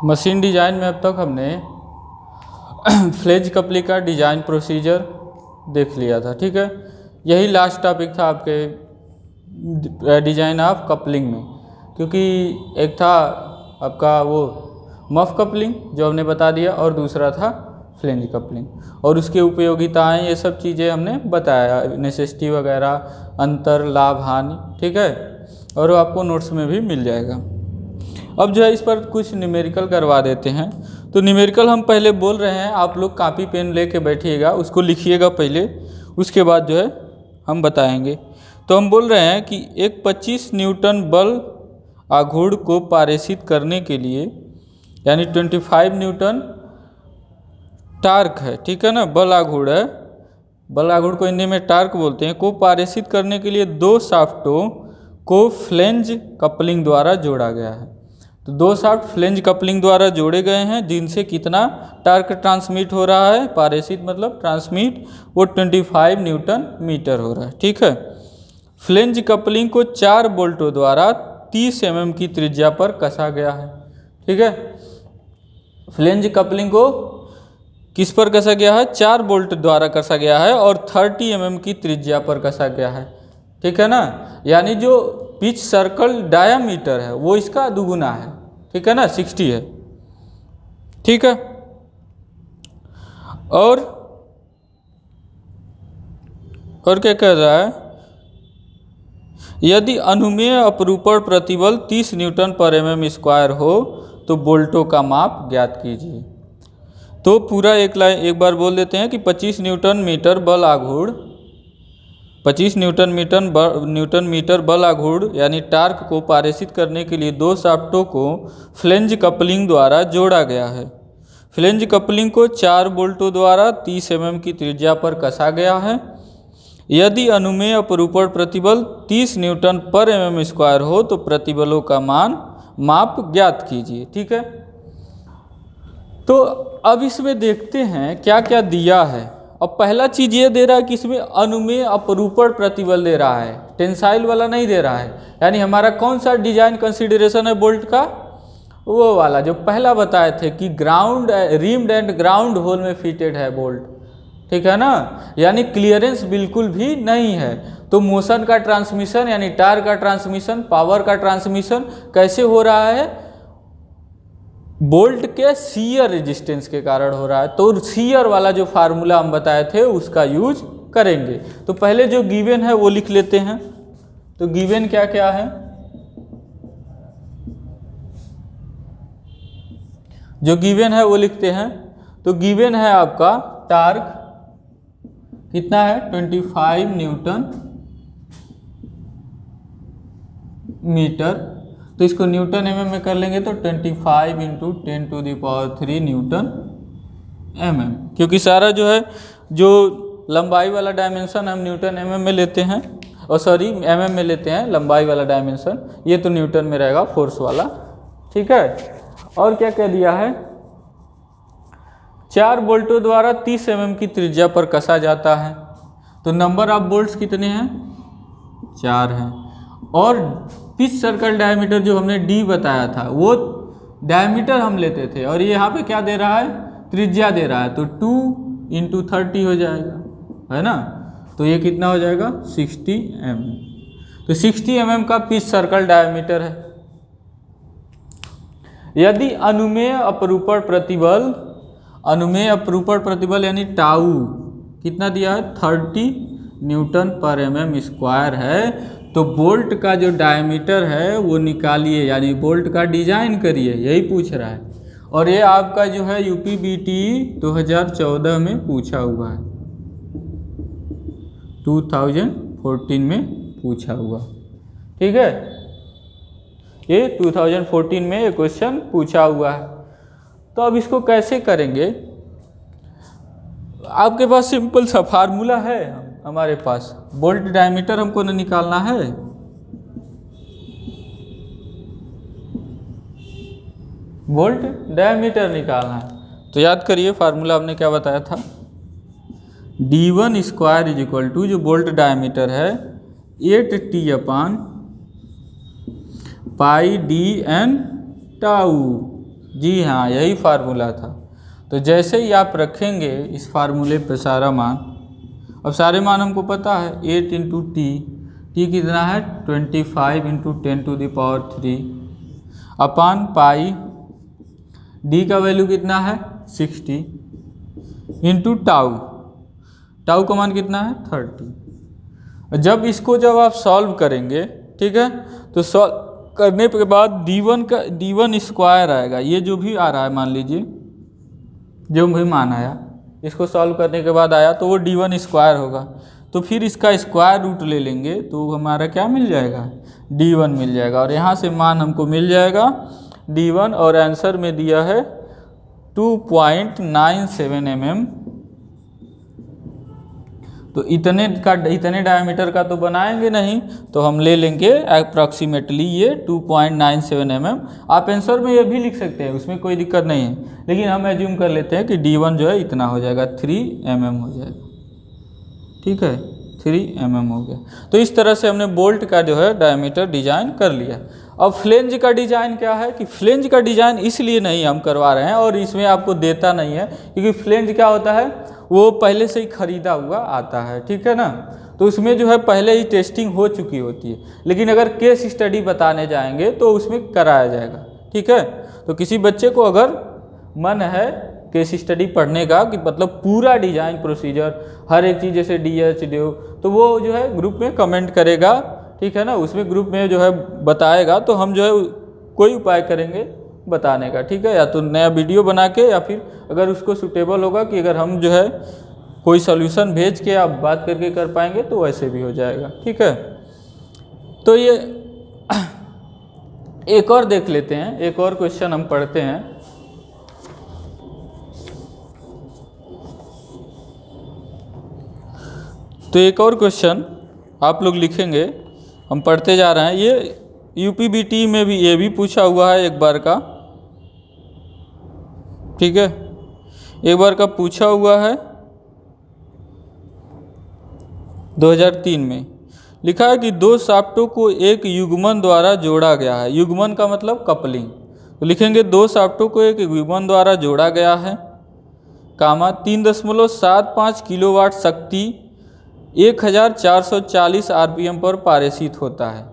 Machine design में अब तक हमने फ्लेज कपलिंग का डिज़ाइन प्रोसीजर देख लिया था, ठीक है। यही लास्ट टॉपिक था आपके डिज़ाइन ऑफ कपलिंग में, क्योंकि एक था आपका वो मफ कपलिंग जो हमने बता दिया और दूसरा था फ्लेंज कपलिंग और उसकी उपयोगिताएं, ये सब चीज़ें हमने बताया, नेसेसिटी वगैरह, अंतर, लाभ, हानि, ठीक है। और वो आपको नोट्स में भी मिल जाएगा। अब जो है इस पर कुछ न्यूमेरिकल करवा देते हैं। तो न्यूमेरिकल हम पहले बोल रहे हैं, आप लोग कापी पेन लेके बैठिएगा, उसको लिखिएगा पहले, उसके बाद जो है हम बताएंगे। तो हम बोल रहे हैं कि एक 25 न्यूटन बल आघूर्ण को पारेषित करने के लिए, यानी 25 न्यूटन टार्क है, ठीक है ना, बल आघूर्ण है, बल आघूर्ण को हिंदी में टार्क बोलते हैं, को पारेषित करने के लिए दो शाफ्टों को फ्लेंज कपलिंग द्वारा जोड़ा गया है। तो दो शाफ्ट फ्लेंज कपलिंग द्वारा जोड़े गए हैं, जिनसे कितना टार्क ट्रांसमिट हो रहा है, पारेषित मतलब ट्रांसमिट, वो 25 न्यूटन मीटर हो रहा है, ठीक है। फ्लेंज कपलिंग को 4 बोल्टों द्वारा 30 mm की त्रिज्या पर कसा गया है, ठीक है। फ्लेंज कपलिंग को किस पर कसा गया है? 4 बोल्ट द्वारा कसा गया है और 30 mm की त्रिज्या पर कसा गया है, ठीक है ना। यानी जो पिच सर्कल डायामीटर है वो इसका दुगुना है, ठीक है ना, 60 है, ठीक है। और क्या कह रहा है? यदि अनुमेय अपरूपण प्रतिबल 30 न्यूटन पर mm स्क्वायर हो तो बोल्टों का माप ज्ञात कीजिए। तो पूरा एक बार बोल देते हैं कि 25 न्यूटन मीटर बल आघूर्ण, 25 न्यूटन मीटर बल आघूर्ण यानी टार्क को पारेषित करने के लिए दो शाफ्टों को फ्लेंज कपलिंग द्वारा जोड़ा गया है। फ्लेंज कपलिंग को 4 बोल्टों द्वारा 30 mm की त्रिज्या पर कसा गया है। यदि अनुमेय अपरूपण प्रतिबल 30 न्यूटन पर mm स्क्वायर हो तो प्रतिबलों का माप ज्ञात कीजिए, ठीक है। तो अब इसमें देखते हैं क्या क्या दिया है। अब पहला चीज़ ये दे रहा है कि इसमें अनुमेय अपरूपण प्रतिबल दे रहा है, टेंसाइल वाला नहीं दे रहा है। यानी हमारा कौन सा डिजाइन कंसीडरेशन है बोल्ट का? वो वाला जो पहला बताए थे कि ground rimmed and ground hole में फिटेड है बोल्ट, ठीक है ना। यानी क्लियरेंस बिल्कुल भी नहीं है। तो मोशन का ट्रांसमिशन यानी टार्क का ट्रांसमिशन, पावर का ट्रांसमिशन कैसे हो रहा है? बोल्ट के शियर रेजिस्टेंस के कारण हो रहा है। तो शियर वाला जो फार्मूला हम बताए थे उसका यूज करेंगे। तो पहले जो गिवन है वो लिख लेते हैं। तो गिवन क्या क्या है? जो गिवन है वो लिखते हैं। तो गिवन है आपका टार्क कितना है? 25 न्यूटन मीटर। तो इसको न्यूटन mm में कर लेंगे तो 25 × 10⁻³ न्यूटन mm, क्योंकि सारा जो है जो लंबाई वाला डायमेंशन हम न्यूटन mm में लेते हैं, और सॉरी mm में लेते हैं लंबाई वाला डायमेंशन, ये तो न्यूटन में रहेगा फोर्स वाला, ठीक है। और क्या कह दिया है? 4 बोल्टों द्वारा 30 mm की त्रिज्या पर कसा जाता है। तो नंबर ऑफ बोल्ट्स कितने हैं? 4 हैं। और पिच सर्कल डायमीटर जो हमने d बताया था वो डायमीटर हम लेते थे, और ये यहाँ पे क्या दे रहा है? त्रिज्या दे रहा है। तो 2 × 30 हो जाएगा, है ना। तो ये कितना हो जाएगा? 60 mm। तो 60 mm का पिच सर्कल डायमीटर है। यदि अनुमेय अपरूपण प्रतिबल यानी टाउ कितना दिया है? 30 न्यूटन पर mm स्क्वायर है, तो बोल्ट का जो डायमीटर है वो निकालिए, यानी बोल्ट का डिजाइन करिए, यही पूछ रहा है। और ये आपका जो है UPBTE 2014 में पूछा हुआ है, 2014 में पूछा हुआ, ठीक है। ये 2014 में ये क्वेश्चन पूछा हुआ है। तो अब इसको कैसे करेंगे? आपके पास सिंपल सा फार्मूला है हमारे पास, बोल्ट डायमीटर हमको न निकालना है। बोल्ट डायमीटर निकालना है। तो याद करिए फार्मूला हमने क्या बताया था? d1 square is equal to, जो बोल्ट डायमीटर है, 8t/π d n टाउ, जी हाँ, यही फार्मूला था। तो जैसे ही आप रखेंगे इस फार्मूले पे सारा मान, अब सारे मान हमको पता है 8 इंटू टी कितना है 25 इंटू 10⁻³ अपान पाई, डी का वैल्यू कितना है 60 इंटू टाउ का मान कितना है 30। जब इसको आप सॉल्व करेंगे, ठीक है, तो सॉल्व करने के बाद d1 स्क्वायर आएगा। ये जो भी आ रहा है, मान लीजिए जो भी मान आया, इसको सॉल्व करने के बाद आया तो वो d1 स्क्वायर होगा। तो फिर इसका स्क्वायर रूट ले लेंगे तो हमारा क्या मिल जाएगा, d1 मिल जाएगा। और यहाँ से मान हमको मिल जाएगा d1, और आंसर में दिया है 2.97 mm। तो इतने डायमीटर का तो बनाएंगे नहीं, तो हम ले लेंगे अप्रॉक्सीमेटली ये 2.97 mm। आप आंसर में ये भी लिख सकते हैं, उसमें कोई दिक्कत नहीं है, लेकिन हम एज्यूम कर लेते हैं कि d1 जो है इतना हो जाएगा, 3 mm हो जाएगा। ठीक है, 3 mm हो गया। तो इस तरह से हमने बोल्ट का जो है डायमीटर डिजाइन कर लिया। अब फ्लेंज का डिजाइन क्या है कि फ्लेंज का डिजाइन इसलिए नहीं हम करवा रहे हैं और इसमें आपको देता नहीं है, क्योंकि फ्लेंज क्या होता है, वो पहले से ही खरीदा हुआ आता है, ठीक है ना। तो उसमें जो है पहले ही टेस्टिंग हो चुकी होती है, लेकिन अगर केस स्टडी बताने जाएंगे तो उसमें कराया जाएगा, ठीक है। तो किसी बच्चे को अगर मन है केस स्टडी पढ़ने का, कि मतलब पूरा डिजाइन प्रोसीजर हर एक चीज़ जैसे DH DO, तो वो जो है ग्रुप में कमेंट करेगा, ठीक है ना। उसमें ग्रुप में जो है बताएगा, तो हम जो है कोई उपाय करेंगे बताने का, ठीक है। या तो नया वीडियो बना के, या फिर अगर उसको सूटेबल होगा कि अगर हम जो है कोई सॉल्यूशन भेज के आप बात करके कर पाएंगे तो वैसे भी हो जाएगा, ठीक है। तो ये एक और देख लेते हैं, एक और क्वेश्चन हम पढ़ते हैं। तो एक और क्वेश्चन आप लोग लिखेंगे, हम पढ़ते जा रहे हैं। ये UPBT में भी ये भी पूछा हुआ है एक बार का, ठीक है, एक बार का पूछा हुआ है 2003 में। लिखा है कि दो शाफ्टों को एक युग्मन द्वारा जोड़ा गया है। युग्मन का मतलब कपलिंग। तो लिखेंगे दो शाफ्टों को एक युग्मन द्वारा जोड़ा गया है, कामा 3.75 किलोवाट शक्ति 1440 RPM पर पारेषित होता है।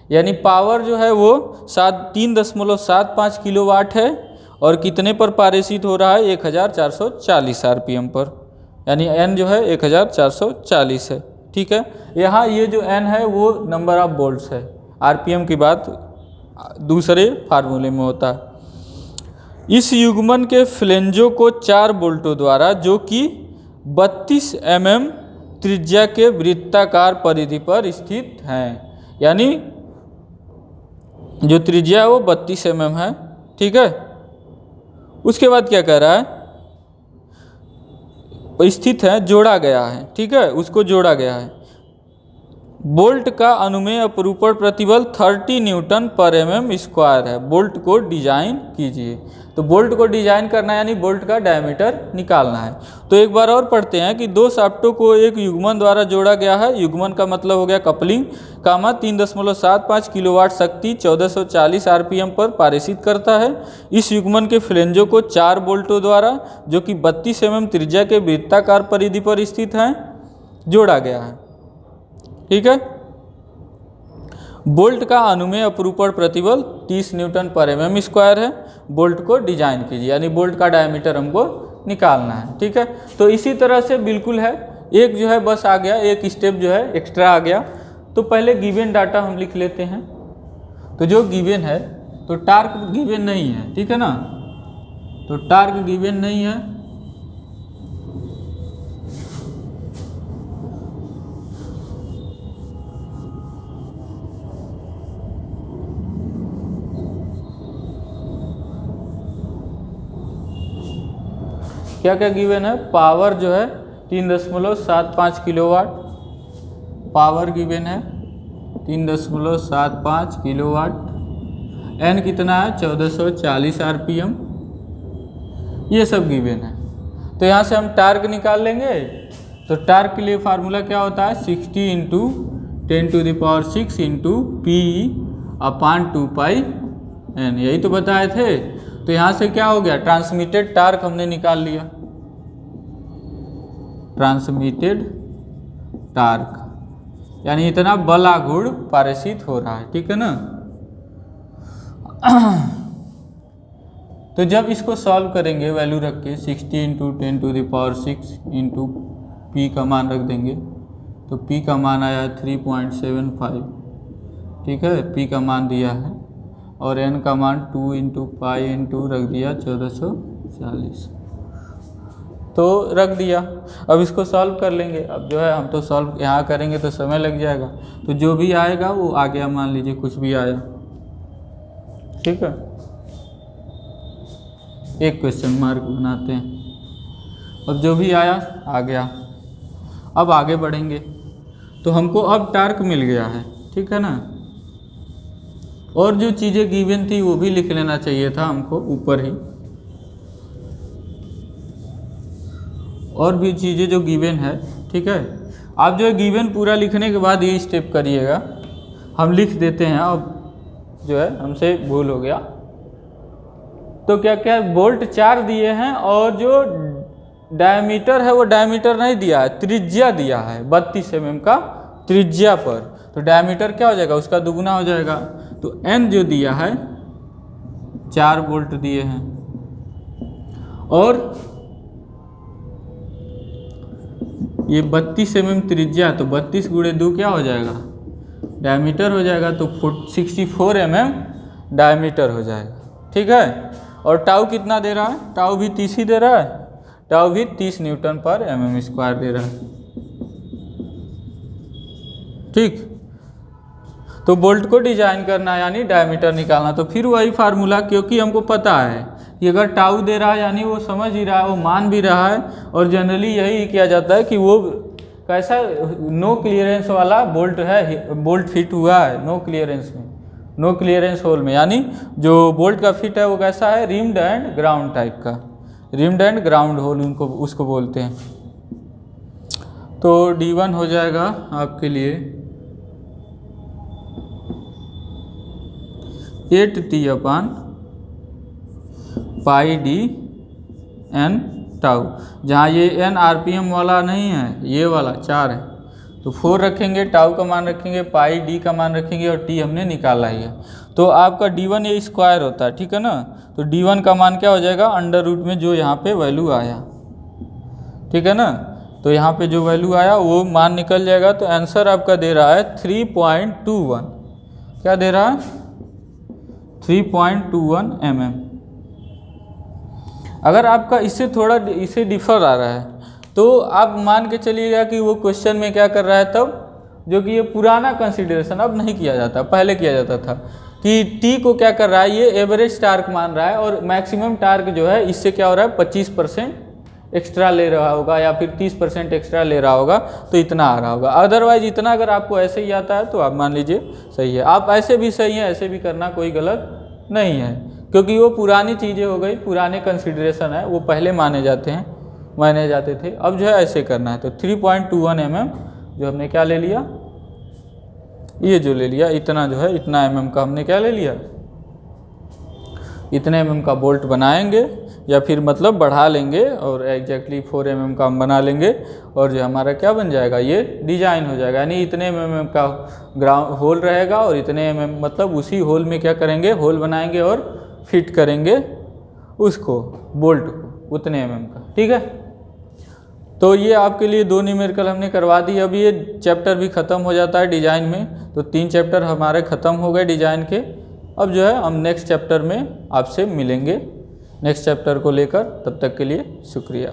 यानी पावर जो है वो 3.75 किलोवाट है, और कितने पर पारेषित हो रहा है 1440 RPM पर, यानी N जो है 1440 है, ठीक है। यहाँ ये जो N है वो नंबर ऑफ बोल्ट्स है, RPM की बात दूसरे फार्मूले में होता है। इस युग्मन के फ्लेंजों को 4 बोल्टों द्वारा, जो कि 32 mm त्रिज्या के वृत्ताकार परिधि पर स्थित हैं, यानी जो त्रिज्या है वो 32 mm है, ठीक है। उसके बाद क्या कह रहा है, स्थित है, जोड़ा गया है, ठीक है, उसको जोड़ा गया है। बोल्ट का अनुमेय अपरूपण प्रतिबल 30 न्यूटन पर mm स्क्वायर है। बोल्ट को डिजाइन कीजिए। तो बोल्ट को डिजाइन करना है, यानी बोल्ट का डायमीटर निकालना है। तो एक बार और पढ़ते हैं कि दो शाफ्टों को एक युग्मन द्वारा जोड़ा गया है। युग्मन का मतलब हो गया कपलिंग, कामा 3.75 किलोवाट शक्ति 1440 RPM पर पारेषित करता है। इस युग्मन के फ्लेंजों को 4 बोल्टों द्वारा, जो कि 32 mm त्रिज्या के वृत्ताकार परिधि पर स्थित हैं, जोड़ा गया है, ठीक है। बोल्ट का अनुमेय अपरूपण प्रतिबल 30 न्यूटन पर mm स्क्वायर है। बोल्ट को डिजाइन कीजिए, यानी बोल्ट का डायमीटर हमको निकालना है, ठीक है। तो इसी तरह से बिल्कुल है, एक जो है बस आ गया, एक स्टेप जो है एक्स्ट्रा आ गया। तो पहले गिवन डाटा हम लिख लेते हैं। तो जो गिवन है, तो टार्क गिवन नहीं है, ठीक है ना। तो टार्क गिवन नहीं है, क्या क्या गिवन है। पावर जो है 3.75 किलोवाट, पावर गिवन है 3.75 किलोवाट। N कितना है 1440 RPM, ये सब गिवन है। तो यहाँ से हम टार्क निकाल लेंगे। तो टार्क के लिए फार्मूला क्या होता है, 60 इंटू 10⁶ इंटू P/2πN, यही तो बताए थे। तो यहाँ से क्या हो गया, ट्रांसमिटेड टार्क हमने निकाल लिया, ट्रांसमिटेड टार्क यानी इतना बल आघूर्ण पारित हो रहा है, ठीक है ना। तो जब इसको सॉल्व करेंगे वैल्यू रख के 60 इंटू 10⁶ इंटू पी का मान रख देंगे, तो पी का मान आया 3.75, ठीक है, पी का मान दिया है, और एन का मान 2 इंटू पाई इंटू रख दिया 1440, तो रख दिया। अब इसको सॉल्व कर लेंगे। अब जो है हम तो सॉल्व यहाँ करेंगे तो समय लग जाएगा, तो जो भी आएगा वो आ गया, मान लीजिए कुछ भी आया, ठीक है, एक क्वेश्चन मार्क बनाते हैं। अब जो भी आया आ गया। अब आगे बढ़ेंगे तो हमको अब टार्क मिल गया है, ठीक है ना, और जो चीज़ें गिवन थी वो भी लिख लेना चाहिए था हमको ऊपर ही, और भी चीज़ें जो गिवन है, ठीक है। आप जो है गिवन पूरा लिखने के बाद ये स्टेप करिएगा, हम लिख देते हैं, अब जो है हमसे भूल हो गया। तो क्या क्या बोल्ट 4 दिए हैं, और जो डायमीटर है वो डायमीटर नहीं दिया है, त्रिज्या दिया है 32 mm का त्रिज्या पर, तो डायमीटर क्या हो जाएगा, उसका दुगुना हो जाएगा। तो n जो दिया है 4 बोल्ट दिए हैं, और ये 32 mm त्रिज्या, तो 32 × 2 क्या हो जाएगा, डायमीटर हो जाएगा, तो 64 mm डायमीटर हो जाएगा, ठीक है। और टाउ कितना दे रहा है, टाउ भी 30 ही दे रहा है, टाउ भी 30 Nm/mm² दे रहा है, ठीक। तो बोल्ट को डिजाइन करना यानी डायमीटर निकालना, तो फिर वही फार्मूला, क्योंकि हमको पता है कि अगर टाउ दे रहा है यानी वो समझ ही रहा है, वो मान भी रहा है, और जनरली यही किया जाता है कि वो कैसा नो क्लियरेंस वाला बोल्ट है, बोल्ट फिट हुआ है नो क्लियरेंस में, नो क्लियरेंस होल में, यानी जो बोल्ट का फिट है वो कैसा है, रिम्ड एंड ग्राउंड टाइप का, रिम्ड एंड ग्राउंड होल उनको उसको बोलते हैं। तो D1 हो जाएगा आपके लिए 8T/πD_n टाउ, जहाँ ये n RPM वाला नहीं है, ये वाला 4 है, तो 4 रखेंगे, टाउ का मान रखेंगे, पाई डी का मान रखेंगे, और टी हमने निकाला ही है। तो आपका D1 ये स्क्वायर होता है, ठीक है ना। तो D1 का मान क्या हो जाएगा, अंडर रूट में जो यहाँ पे वैल्यू आया, ठीक है ना, तो यहाँ पे जो वैल्यू आया वो मान निकल जाएगा। तो आंसर आपका दे रहा है 3.21, क्या दे रहा है, 3.21 mm। अगर आपका इससे थोड़ा इसे डिफर आ रहा है तो आप मान के चलिएगा कि वो क्वेश्चन में क्या कर रहा है तब, जो कि ये पुराना कंसीडरेशन अब नहीं किया जाता, पहले किया जाता था कि टी को क्या कर रहा है, ये एवरेज टार्क मान रहा है, और मैक्सिमम टार्क जो है इससे क्या हो रहा है 25% एक्स्ट्रा ले रहा होगा, या फिर 30% एक्स्ट्रा ले रहा होगा, तो इतना आ रहा होगा। अदरवाइज इतना अगर आपको ऐसे ही आता है तो आप मान लीजिए सही है, आप ऐसे भी सही हैं, ऐसे भी करना कोई गलत नहीं है, क्योंकि वो पुरानी चीज़ें हो गई, पुराने कंसीडरेशन है, वो पहले माने जाते थे। अब जो है ऐसे करना है। तो 3.21 mm जो हमने क्या ले लिया, ये जो ले लिया, इतना जो है इतना mm का हमने क्या ले लिया, इतने mm का बोल्ट बनाएंगे, या फिर मतलब बढ़ा लेंगे, और एग्जैक्टली 4 mm का हम बना लेंगे, और जो हमारा क्या बन जाएगा, ये डिजाइन हो जाएगा। यानी इतने mm का ग्राउंड होल रहेगा, और इतने mm मतलब उसी होल में क्या करेंगे, होल बनाएंगे और फिट करेंगे उसको, बोल्ट को उतने mm का, ठीक है। तो ये आपके लिए 2 न्यूमेरिकल हमने करवा दी। अब ये चैप्टर भी ख़त्म हो जाता है डिज़ाइन में, तो 3 चैप्टर हमारे ख़त्म हो गए डिज़ाइन के। अब जो है हम नेक्स्ट चैप्टर में आपसे मिलेंगे, नेक्स्ट चैप्टर को लेकर। तब तक के लिए शुक्रिया।